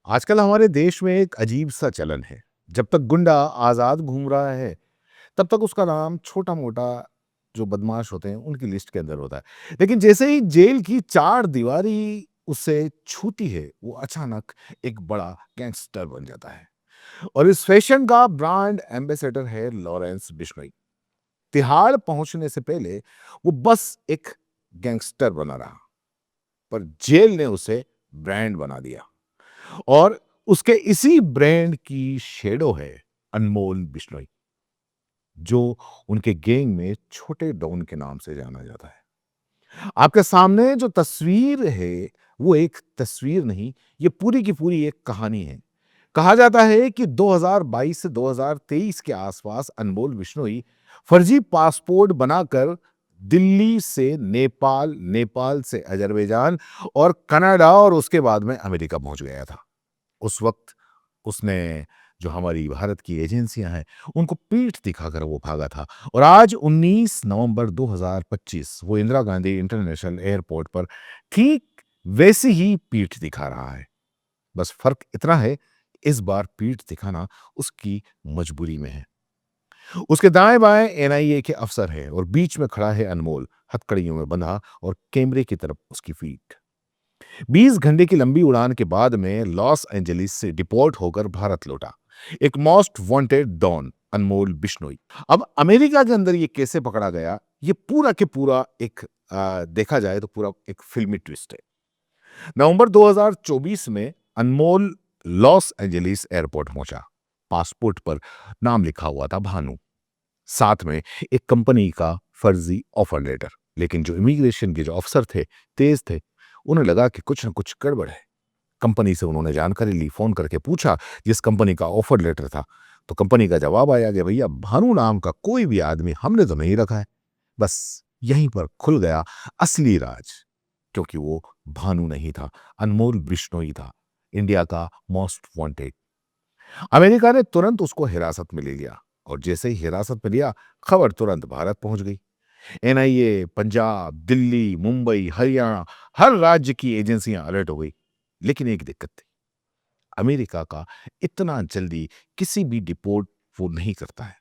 आजकल हमारे देश में एक अजीब सा चलन है। जब तक गुंडा आजाद घूम रहा है, तब तक उसका नाम छोटा-मोटा जो बदमाश होते हैं, उनकी लिस्ट के अंदर होता है। लेकिन जैसे ही जेल की चार दीवारी उसे छूती है, वो अचानक एक बड़ा गैंगस्टर बन जाता है। और इस फैशन का ब्रांड एम्बेसडर है लॉरेंस बिश्नोई। तिहाड़ पहुंचने से पहले वो बस एक गैंगस्टर बना रहा, पर जेल ने उसे ब्रांड बना दिया। और उसके इसी ब्रांड की शेडो है अनमोल बिश्नोई, जो उनके गैंग में छोटे डॉन के नाम से जाना जाता है। आपके सामने जो तस्वीर है, वो एक तस्वीर नहीं, ये पूरी की पूरी एक कहानी है। कहा जाता है कि 2022 से 2023 के आसपास अनमोल बिश्नोई फर्जी पासपोर्ट बनाकर दिल्ली से नेपाल, नेपाल से अजरबैजान और कनाडा और उसके बाद में अमेरिका पहुंच गया था। उस वक़्त उसने जो हमारी भारत की एजेंसियाँ हैं, उनको पीठ दिखाकर वो भागा था। और आज 19 नवंबर 2025 वो इंदिरा गांधी इंटरनेशनल एयरपोर्ट पर ठीक वैसी ही पीठ दिखा रहा है। बस फ़र्क इतना है, इस बार पीठ दिखाना उसकी मजबूरी में है। उसके दाएँ-बाएँ एनआईए के अफ़सर हैं और बीच में खड़ा है अनमोल, हथकड़ियों में बंधा और कैमरे की तरफ उसकी पीठ। 20 घंटे की लंबी उड़ान के बाद में लॉस एंजलिस से डिपोर्ट होकर भारत लौटा एक मोस्ट वांटेड डॉन अनमोल बिश्नोई। अब अमेरिका के अंदर ये कैसे पकड़ा गया, ये पूरा के पूरा एक देखा जाए तो पूरा एक फिल्मी ट्विस्ट है। नवंबर 2024 में अनमोल लॉस एंजलिस एयरपोर्ट पहुंचा। पासपोर्ट पर नाम लिखा हुआ था भानु, साथ में एक कंपनी का फर्जी ऑफर लेटर। लेकिन जो इमिग्रेशन के जो अफसर थे, तेज थे, उन्हें लगा कि कुछ न कुछ गड़बड़ है। कंपनी से उन्होंने जानकारी ली, फोन करके पूछा जिस कंपनी का ऑफर लेटर था। तो कंपनी का जवाब आया कि भैया भानु नाम का कोई भी आदमी हमने तो नहीं रखा है। बस यहीं पर खुल गया असली राज, क्योंकि वो भानु नहीं था, अनमोल बिश्नोई था, इंडिया का मोस्ट वांटेड। अमेरिका ने तुरंत उसको हिरासत में ले लिया और जैसे ही हिरासत में लिया, खबर तुरंत भारत पहुंच गई। एनआईए, पंजाब, दिल्ली, मुंबई, हरियाणा, हर राज्य की एजेंसियां अलर्ट हो गई। लेकिन एक दिक्कत थी, अमेरिका का इतना जल्दी किसी भी डिपोर्ट वो नहीं करता है।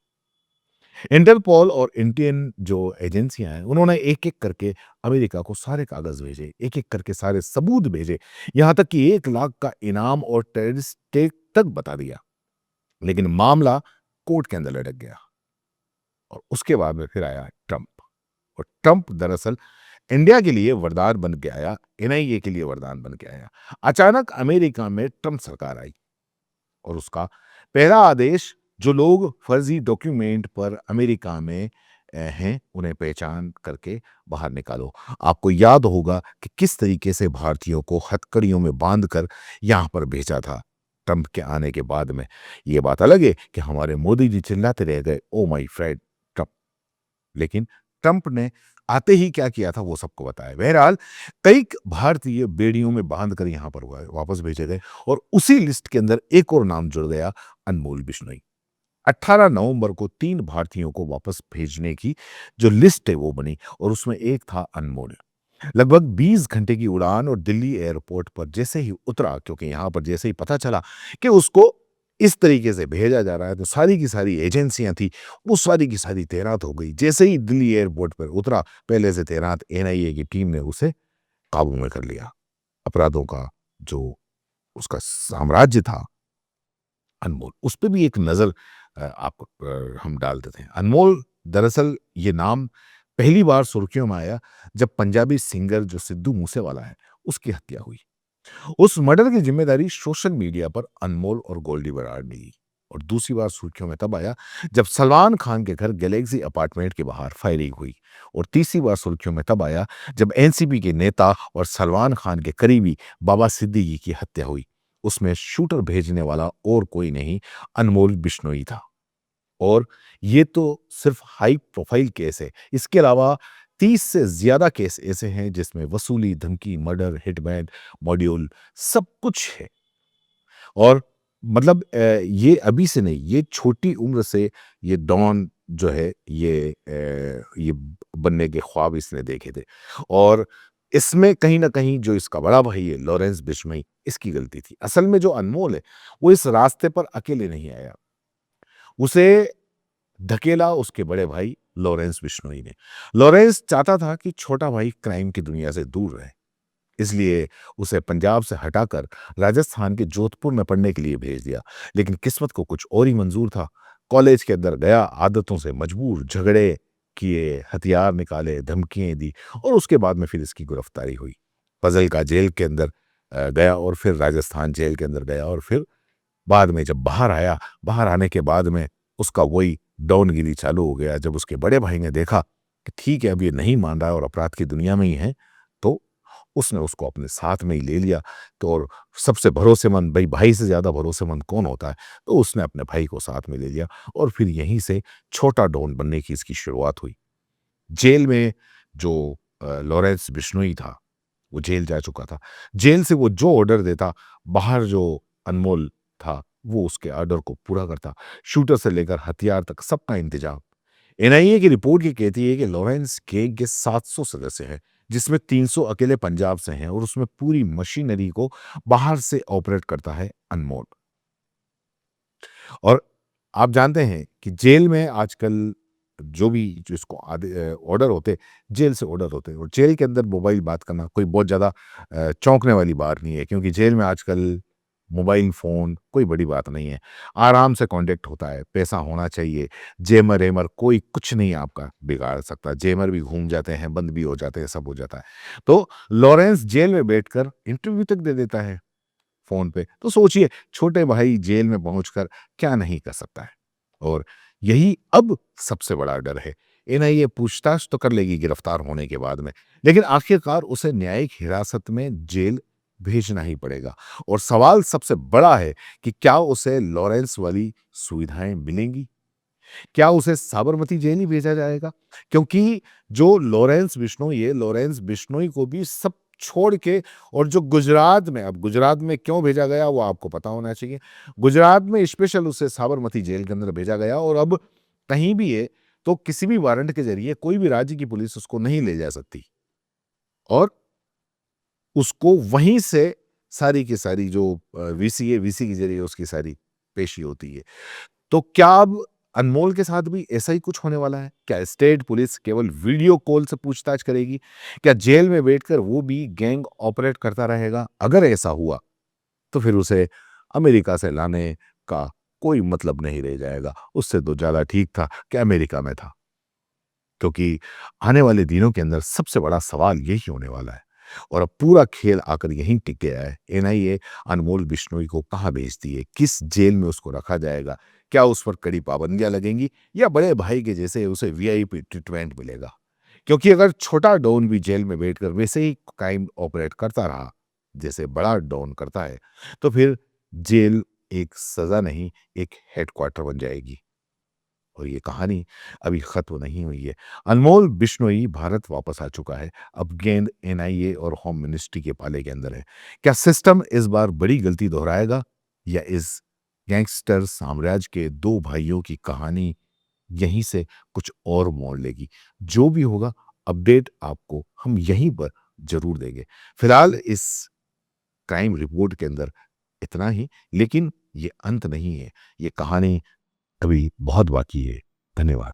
इंटरपोल और इंडियन जो एजेंसियां हैं, उन्होंने एक-एक करके अमेरिका को सारे कागज भेजे, एक-एक करके सारे सबूत भेजे, यहां तक कि 1 लाख का इनाम और टेररिस्ट टेक तक बता दिया। लेकिन मामला कोर्ट के अंदर लटक गया और उसके बाद में फिर आया ट्रंप। और ट्रंप दरअसल इंडिया के लिए वरदान बन के आया, एनआईए के लिए वरदान बन के आया। अचानक अमेरिका में ट्रंप सरकार आई और उसका पहला आदेश, जो लोग फर्जी डॉक्यूमेंट पर अमेरिका में हैं, उन्हें पहचान करके बाहर निकालो। आपको याद होगा कि किस तरीके से भारतीयों को हथकड़ियों में बांधकर यहां पर भेजा था। ट्रंप के आने के बाद में ये बात अलग है कि हमारे मोदी जी चिल्लाते रह गए, ओ माय फ्रेंड ट्रंप। लेकिन ट्रंप ने आते ही क्या किया था वो सबको बताया। बहरहाल कई भारतीय बेड़ियों में बांध कर यहां पर वापस भेजे गए और उसी लिस्ट के अंदर एक और नाम जुड़ गया, अनमोल बिश्नोई। 18 नवंबर को 3 भारतीयों को वापस भेजने की जो लिस्ट है वो बनी और उसमें एक था अनमोल। लगभग 20 घंटे की उड़ान और दिल्ली एयरपोर्ट पर जैसे ही उतरा, क्योंकि यहां पर जैसे ही पता चला कि उसको इस तरीके से भेजा जा रहा है, तो सारी की सारी एजेंसियां थी, वो सारी की सारी तैनात हो गई। जैसे ही दिल्ली एयरपोर्ट पर उतरा, पहले से तैनात एनआईए की टीम ने उसे काबू में कर लिया। अपराधों का जो उसका साम्राज्य था अनमोल, उस पे भी एक नज़र आपको हम डाल देते हैं। अनमोल दरअसल ये नाम पहली बार सुर्खियों में आया जब पंजाबी सिंगर जो सिद्धू मूसेवाला है, उसकी हत्या हुई। उस मर्डर की जिम्मेदारी सोशल मीडिया पर अनमोल और गोल्डी बराड़ ने ली। और दूसरी बार सुर्खियों में तब आया जब सलमान खान के घर गैलेक्सी अपार्टमेंट के बाहर फायरिंग हुई। और तीसरी बार सुर्खियों में तब आया जब एनसीपी के नेता और सलमान खान के करीबी बाबा सिद्दीकी की हत्या हुई। उसमें शूटर भेजने वाला और कोई नहीं, अनमोल बिश्नोई था। और ये तो सिर्फ हाई प्रोफाइल केस है। इसके अलावा 30 से ज्यादा केस ऐसे हैं जिसमें वसूली, धमकी, मर्डर, हिटमैन मॉड्यूल सब कुछ है। और मतलब ये अभी से नहीं, ये छोटी उम्र से ये डॉन जो है ये बनने के ख्वाब इसने देखे थे। और इसमें कहीं न कहीं जो इसका बड़ा भाई है लॉरेंस बिश्नोई, इसकी गलती थी। असल में जो अनमोल है, वो इस रास्ते पर अकेले नहीं आया। उसे धकेला उसके बड़े भाई लॉरेंस बिश्नोई ने। लॉरेंस चाहता था कि छोटा भाई क्राइम की दुनिया से दूर रहे, इसलिए उसे पंजाब से हटाकर राजस्थान के जोधपुर में पढ़ने के लिए भेज दिया। लेकिन किस्मत को कुछ और ही मंजूर था। कॉलेज के अंदर गया, आदतों से मजबूर, झगड़े किए, हथियार निकाले, धमकियां दी, और उसके बाद में फिर इसकी गिरफ्तारी हुई। फजल का जेल के अंदर गया, और फिर राजस्थान जेल के अंदर गया, और फिर बाद में जब बाहर आया, बाहर आने के बाद में उसका वही डॉनगिरी चालू हो गया। जब उसके बड़े भाई ने देखा कि ठीक है, अब ये नहीं मान रहा है और अपराध की दुनिया में ही है, तो उसने उसको अपने साथ में ही ले लिया। तो और सबसे भरोसेमंद, भाई भाई से ज्यादा भरोसेमंद कौन होता है, तो उसने अपने भाई को साथ में ले लिया, और फिर यहीं से छोटा डॉन बनने की इसकी शुरुआत हुई। जेल में जो लॉरेंस बिश्नोई था, वो जेल जा चुका था। जेल से वो जो ऑर्डर देता, बाहर जो अनमोल था, वो उसके ऑर्डर को पूरा करता। शूटर से लेकर हथियार तक सबका इंतजाम। एनआईए की रिपोर्ट ये कहती है कि लॉरेंस गैंग के 700 सदस्य हैं, जिसमें 300 अकेले पंजाब से हैं, और उसमें पूरी मशीनरी को बाहर से ऑपरेट करता है अनमोल। और आप जानते हैं कि जेल में आजकल जो भी जो इसको ऑर्डर होते, जेल से ऑर्डर होते हैं, और जेल के अंदर मोबाइल बात करना कोई बहुत ज़्यादा चौंकने वाली बात नहीं है, क्योंकि जेल में आजकल मोबाइल फ़ोन कोई बड़ी बात नहीं है। आराम से कॉन्टैक्ट होता है, पैसा होना चाहिए, जेमर-एमर कोई कुछ नहीं आपका बिगाड़ सकता। जेमर भी घूम जाते हैं, बंद भी हो जाते हैं, सब हो जाता है। तो लॉरेंस जेल में बैठकर इंटरव्यू तक दे देता है फ़ोन पे। तो सोचिए, छोटे भाई जेल में पहुँचकर क्या नहीं कर सकता है। और यही अब सबसे बड़ा डर है। एनआईए पूछताछ तो कर लेगी गिरफ्तार होने के बाद में, लेकिन आखिरकार उसे न्यायिक हिरासत में जेल भेजना ही पड़ेगा। और सवाल सबसे बड़ा है कि क्या उसे लॉरेंस वाली सुविधाएँ मिलेंगी? क्या उसे साबरमती जेल ही भेजा जाएगा? क्योंकि जो लॉरेंस बिश्नोई को भी सब छोड़ के, और जो गुजरात में, अब गुजरात में क्यों भेजा गया वो आपको पता होना चाहिए। गुजरात में स्पेशल उसे साबरमती जेल के अंदर भेजा गया, और अब कहीं भी है तो किसी भी वारंट के ज़रिए कोई भी राज्य की पुलिस उसको नहीं ले जा सकती, और उसको वहीं से सारी की सारी जो वीसी है, वीसी के ज़रिए उसकी सारी पेशी होती है। तो क्या अब अनमोल के साथ भी ऐसा ही कुछ होने वाला है? क्या स्टेट पुलिस केवल वीडियो कॉल से पूछताछ करेगी? क्या जेल में बैठकर वो भी गैंग ऑपरेट करता रहेगा? अगर ऐसा हुआ, तो फिर उसे अमेरिका से लाने का कोई मतलब नहीं रह जाएगा। उससे तो ज़्यादा ठीक था कि अमेरिका में था। क्योंकि आने वाले दिनों के अंदर सबसे बड़ा सवाल यही होने वाला है, और अब पूरा खेल आकर यहीं टिक गया है। एनआईए अनमोल बिश्नोई को कहाँ भेजती है, किस जेल में उसको रखा जाएगा, क्या उस पर कड़ी पाबंदियां लगेंगी, या बड़े भाई के जैसे उसे वीआईपी ट्रीटमेंट मिलेगा? क्योंकि अगर छोटा डॉन भी जेल में बैठकर वैसे ही क्राइम ऑपरेट करता रहा जैसे बड़ा डॉन करता है, तो फिर जेल एक सजा नहीं, एक हेडक्वार्टर बन जाएगी। और ये कहानी अभी खत्म नहीं हुई है। अनमोल बिश्नोई भारत वापस आ चुका है। अब गेंद एनआईए और होम मिनिस्ट्री के पाले के अंदर है। क्या सिस्टम इस बार बड़ी गलती दोहराएगा, या इस गैंगस्टर साम्राज्य के दो भाइयों की कहानी यहीं से कुछ और मोड़ लेगी? जो भी होगा, अपडेट आपको हम यहीं पर जरूर देंगे। फिलहाल इस क्राइम रिपोर्ट के अंदर इतना ही, लेकिन ये अंत नहीं है। ये कहानी अभी बहुत बाकी है। धन्यवाद।